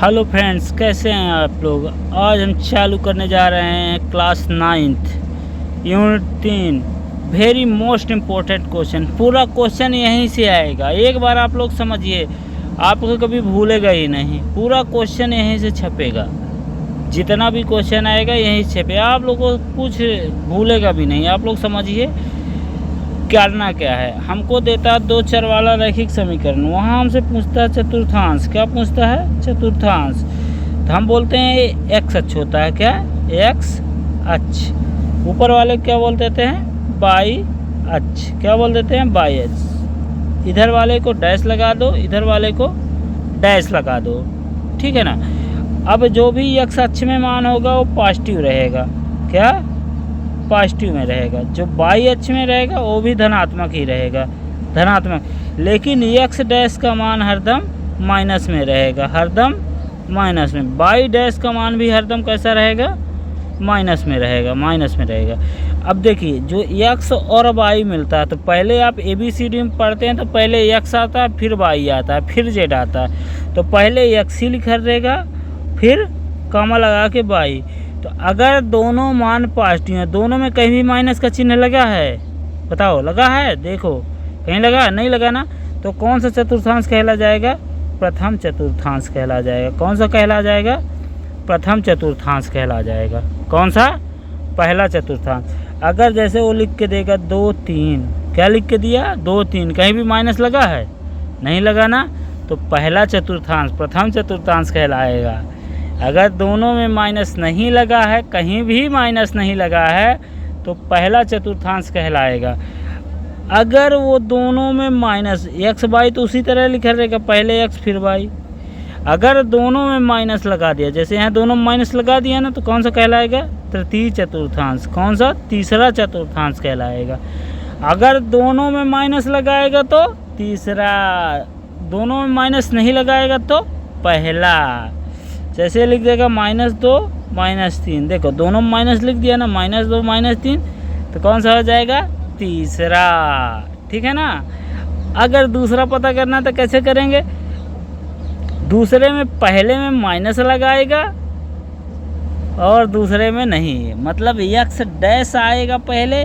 Hello friends, कैसे हैं आप लोग। आज हम चालू करने जा रहे हैं class 9th unit 3 very most important question. पूरा क्वेश्चन यहीं से आएगा, एक बार आप लोग समझिए, आपको कभी भूलेगा ही नहीं। पूरा क्वेश्चन यहीं से छपेगा, जितना भी क्वेश्चन आएगा यहीं से छपे, आप लोगों को कुछ भूलेगा भी नहीं। आप लोग समझिए करना क्या है। हमको देता है दो चर वाला रैखिक समीकरण, वहाँ हमसे पूछता है चतुर्थांश। क्या पूछता है? चतुर्थांश। तो हम बोलते हैं एक्स अक्ष होता है। क्या? एक्स अक्ष। ऊपर वाले क्या बोल देते हैं? बाई अक्ष। क्या बोल देते हैं? बाई अक्ष। इधर वाले को डैश लगा दो, इधर वाले को डैश लगा दो, ठीक है ना। अब जो भी एक्स अक्ष में मान होगा वो पॉजिटिव रहेगा। क्या? पॉजिटिव में रहेगा। जो बाई अक्ष में रहेगा वो भी धनात्मक ही रहेगा, धनात्मक। लेकिन एक्स डैश का मान हरदम माइनस में रहेगा, हरदम माइनस में। बाई डैश का मान भी हरदम कैसा रहेगा? माइनस में रहेगा, माइनस में रहेगा। अब देखिए, जो एक्स और वाई मिलता है, तो पहले आप ABCD में पढ़ते हैं तो पहले एक्स आता है, फिर वाई आता है, फिर जेड आता है। तो पहले एक्स ही लिखा रहेगा, फिर कॉमा लगा के वाई। तो अगर दोनों मान पॉजिटिव हैं, दोनों में कहीं भी माइनस का चिन्ह लगा है? बताओ, लगा है? देखो, कहीं लगा? नहीं लगा ना। तो कौन सा चतुर्थांश कहला जाएगा? प्रथम चतुर्थांश कहला जाएगा। कौन सा कहला जाएगा? प्रथम चतुर्थांश कहला जाएगा। कौन सा? पहला चतुर्थांश। अगर जैसे वो लिख के देगा 2 3, क्या लिख के दिया? 2 3, कहीं भी माइनस लगा है? नहीं लगा ना। तो पहला चतुर्थांश, प्रथम चतुर्थांश कहलाएगा। अगर दोनों में माइनस नहीं लगा है, कहीं भी माइनस नहीं लगा है, तो पहला चतुर्थांश कहलाएगा। अगर वो दोनों में माइनस, एक्स वाई तो उसी तरह लिखा रहेगा, पहले एक्स फिर वाई। अगर दोनों में माइनस लगा दिया, जैसे यहाँ दोनों में माइनस लगा दिया ना, तो कौन सा कहलाएगा? तृतीय चतुर्थांश। कौन सा? तीसरा चतुर्थांश कहलाएगा। अगर दोनों में माइनस लगाएगा तो तीसरा, दोनों में माइनस नहीं लगाएगा तो पहला। जैसे लिख देगा -2 -3, देखो दोनों में माइनस लिख दिया ना, -2 -3, तो कौन सा हो जाएगा? तीसरा, ठीक है ना। अगर दूसरा पता करना तो कैसे करेंगे? दूसरे में पहले में माइनस लगाएगा और दूसरे में नहीं, मतलब एक्स डैश आएगा पहले,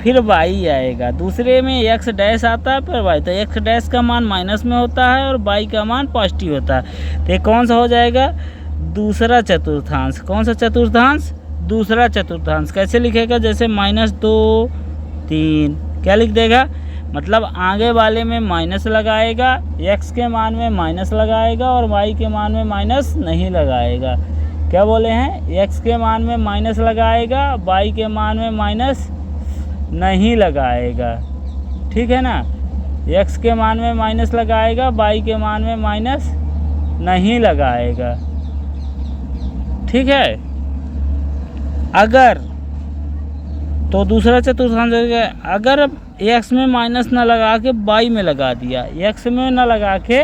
फिर वाई आएगा। दूसरे में एक्स डैश आता है फिर वाई, तो एक्स डैश का मान माइनस में होता है और वाई का मान पॉजिटिव होता है। तो ये कौन सा हो जाएगा? दूसरा चतुर्थांश। कौन सा चतुर्थांश? दूसरा चतुर्थांश। कैसे लिखेगा? जैसे -2 3, क्या लिख देगा? मतलब आगे वाले में माइनस लगाएगा, एक्स के मान में माइनस लगाएगा और वाई के मान में माइनस नहीं लगाएगा। क्या बोले हैं? एक्स के मान में माइनस लगाएगा, वाई के मान में माइनस नहीं लगाएगा, ठीक है ना। एक्स के मान में माइनस लगाएगा, वाई के मान में माइनस नहीं लगाएगा, ठीक है। अगर तो दूसरा चतुर्थांश हो गया। अगर एक्स में माइनस ना लगा के वाई में लगा दिया, एक्स में ना लगा के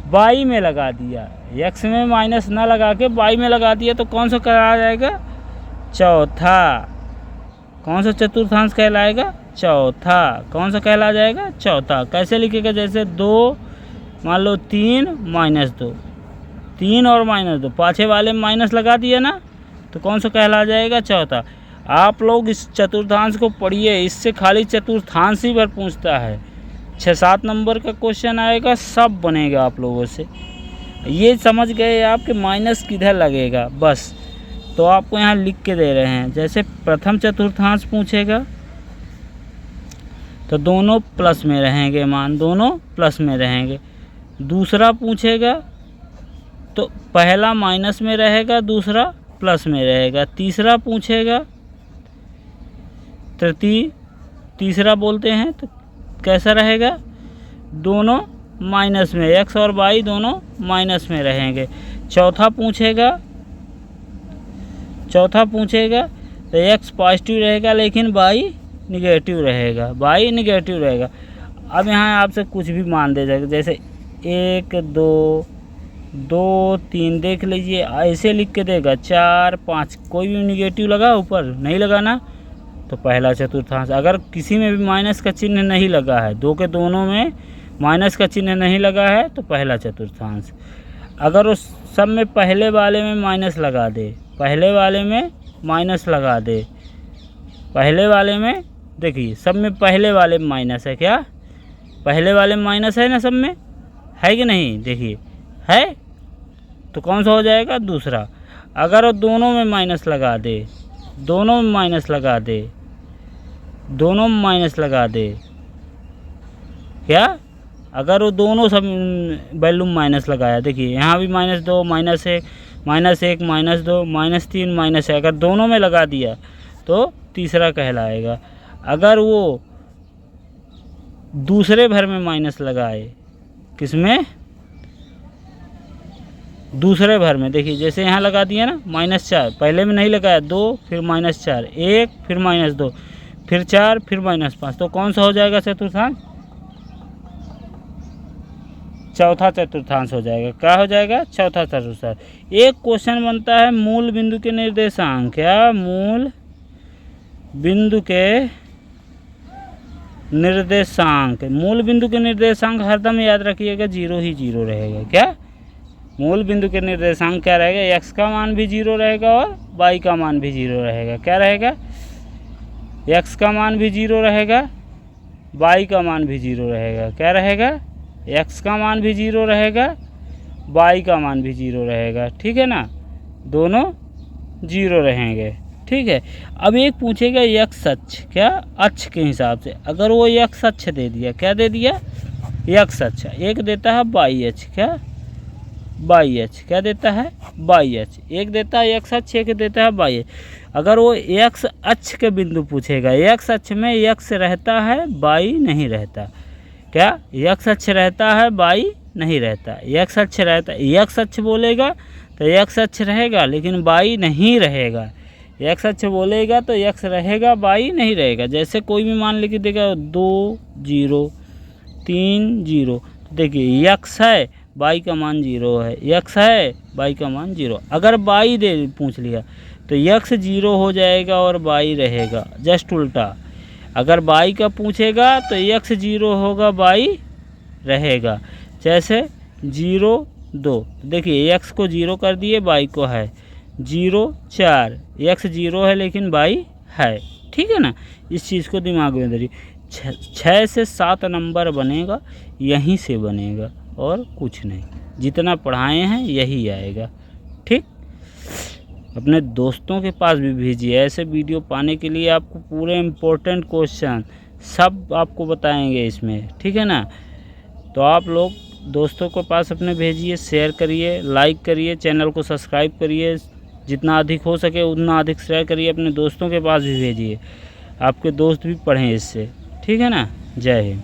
वाई में लगा दिया, एक्स में माइनस ना लगा के वाई में लगा दिया, तो कौन सा कहलाया जाएगा? चौथा। कौन सा चतुर्थांश कहलाएगा? चौथा। कौन सा कहला जाएगा? चौथा। कैसे लिखेगा? जैसे 2, मान लो 3 -2, 3 और -2, पाछे वाले में माइनस लगा दिया ना, तो कौन सा कहला जाएगा? चौथा। आप लोग इस चतुर्थांश को पढ़िए, इससे खाली चतुर्थांश ही भर पूछता है। 6-7 नंबर का क्वेश्चन आएगा, सब बनेगा आप लोगों से। ये समझ गए आप कि माइनस किधर लगेगा, बस। तो आपको यहाँ लिख के दे रहे हैं। जैसे प्रथम चतुर्थांश पूछेगा तो दोनों प्लस में रहेंगे, मान दोनों प्लस में रहेंगे। दूसरा पूछेगा तो पहला माइनस में रहेगा, दूसरा प्लस में रहेगा। तीसरा पूछेगा, तृतीय तीसरा बोलते हैं, तो कैसा रहेगा? दोनों माइनस में, एक्स और वाई दोनों माइनस में रहेंगे। चौथा पूछेगा तो एक्स पॉजिटिव रहेगा लेकिन वाई निगेटिव रहेगा, वाई निगेटिव रहेगा। अब यहाँ आपसे कुछ भी मान दे जाएगा, जैसे 1 2 2 3 देख लीजिए, ऐसे लिख के देगा। 4 5, कोई भी निगेटिव लगा ऊपर? नहीं लगा ना, तो पहला चतुर्थांश। अगर किसी में भी माइनस का चिन्ह नहीं लगा है, दो के दोनों में माइनस का चिन्ह नहीं लगा है, तो पहला चतुर्थांश। अगर उस सब में पहले वाले में माइनस लगा दे, पहले वाले में माइनस लगा दे, पहले वाले में देखिए सब में पहले वाले में माइनस है, क्या पहले वाले में माइनस है ना, सब में है कि नहीं, देखिए है, तो कौन सा हो जाएगा, दूसरा। अगर वो दोनों में माइनस लगा दे, दोनों में माइनस लगा दे, दोनों में माइनस लगा दे, क्या अगर वो दोनों सब वैल्यू में माइनस लगाया, देखिए यहाँ भी -2 -1 -1 -2 -3 -1, अगर दोनों में लगा दिया तो तीसरा कहलाएगा। अगर वो दूसरे भर में माइनस लगाए, किसमें, दूसरे भर में, देखिए जैसे यहाँ लगा दिया ना -4, पहले में नहीं लगाया, 2 फिर -4, 1 फिर -2 फिर 4 फिर -5, तो कौन सा हो जाएगा चतुर्थांश, चौथा चतुर्थांश हो जाएगा। क्या हो जाएगा, चौथा चतुर्थांश। एक क्वेश्चन बनता है मूल बिंदु के निर्देशांक, क्या मूल बिंदु के निर्देशांक, मूल बिंदु के निर्देशांक हरदम याद रखिएगा 0 ही 0 रहेगा। क्या मूल बिंदु के निर्देशांक क्या रहेगा, x का मान भी 0 रहेगा और y का मान भी 0 रहेगा। क्या रहेगा, x का मान भी 0 रहेगा, y का मान भी 0 रहेगा। क्या रहेगा, x का मान भी 0 रहेगा, y का मान भी 0 रहेगा, ठीक है ना, दोनों 0 रहेंगे, ठीक है। अब एक पूछेगा x अक्ष, क्या अक्ष के हिसाब से, अगर वो x अक्ष दे दिया, क्या दे दिया, x अक्ष, एक देता है y अक्ष, क्या y अक्ष, क्या देता है y अक्ष, एक देता है x अक्ष, एक देता है y अक्ष। अगर वो x अक्ष के बिंदु पूछेगा, x अक्ष में x रहता है y नहीं रहता, क्या x अक्ष रहता है y नहीं रहता, x अक्ष रहता, x अक्ष बोलेगा तो x अक्ष रहेगा लेकिन y नहीं रहेगा, x अक्ष बोलेगा तो x रहेगा y नहीं रहेगा। जैसे कोई भी मान लिख देगा 2 0 3 0, देखिए x है y का मान 0 है, x है y का मान 0, अगर y दे पूछ लिया तो x 0 हो जाएगा और y रहेगा, जस्ट उल्टा। अगर y का पूछेगा तो x 0 होगा y रहेगा, जैसे 0 2, देखिए x को 0 कर दिए, y को है 0 4, x 0 है लेकिन y है, ठीक है ना। इस चीज़ को दिमाग में धरिए, 6 से 7 नंबर बनेगा, यहीं से बनेगा और कुछ नहीं, जितना पढ़ाए हैं यही आएगा, ठीक। अपने दोस्तों के पास भी भेजिए, ऐसे वीडियो पाने के लिए आपको पूरे इम्पोर्टेंट क्वेश्चन सब आपको बताएंगे इसमें, ठीक है ना। तो आप लोग दोस्तों के पास अपने भेजिए, शेयर करिए, लाइक करिए, चैनल को सब्सक्राइब करिए, जितना अधिक हो सके उतना अधिक शेयर करिए, अपने दोस्तों के पास भी भेजिए, आपके दोस्त भी पढ़ें इससे, ठीक है ना। जय हिंद।